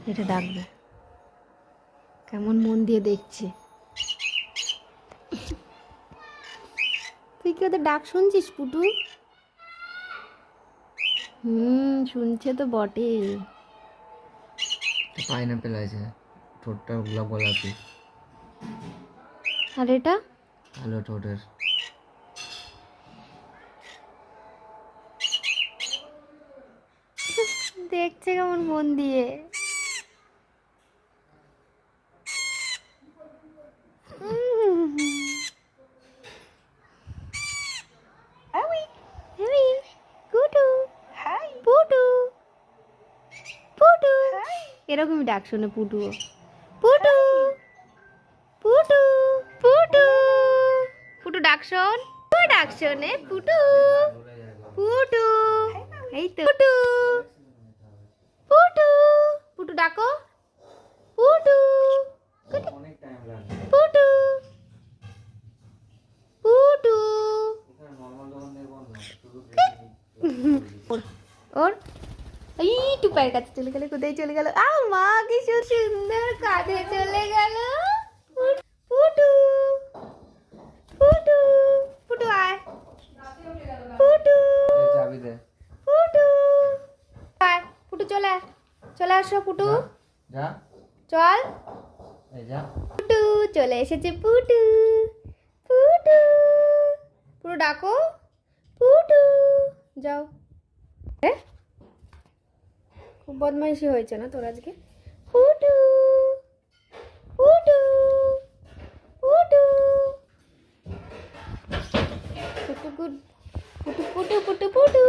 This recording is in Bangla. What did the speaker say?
এটা ডাকবে, কেমন মন দিয়ে দেখছে। তুই কি ওদের ডাক শুনছিস পুটু? শুনছে তো বটে। পাইনাপেল আছে, ঠোঁটটা গোলাপি। আর এটা কালো ঠোঁটের। দেখছে কেমন মন দিয়ে। কুটু পুটু পুটু, এরকমই ডাক শোনে পুটু। পুটু পুটু পুটু পুটু ডাক শোন, তুই ডাক শোনে পুটু পুটু। এই তো পুটু পুটু পুটু ডাকো পুটু অনেক টাইম লাগবে। পুটু পুটু। নরমাল দোকান থেকে বন্ধ শুধু ওর এই টুপায়ের কাছে চলে গেল, কোথায় চলে গেল? মা কি সুন্দর কাঁধে চলে গেল। পুটু পুটু পুটু আয়, পুটু চাবি দে। পুটু আয়, পুটু চলে আয়, চলে আসো পুটু, যা চল। এই যা। পুটু চলে এসেছে, পুটু পুটু পুটু ডাকো পুটু। যাও। খুব বদমাইশি হয়েছে না তোর আজকে? পুটু পুটু পুটু পুটু পুটু পুটু পুটু পুটু।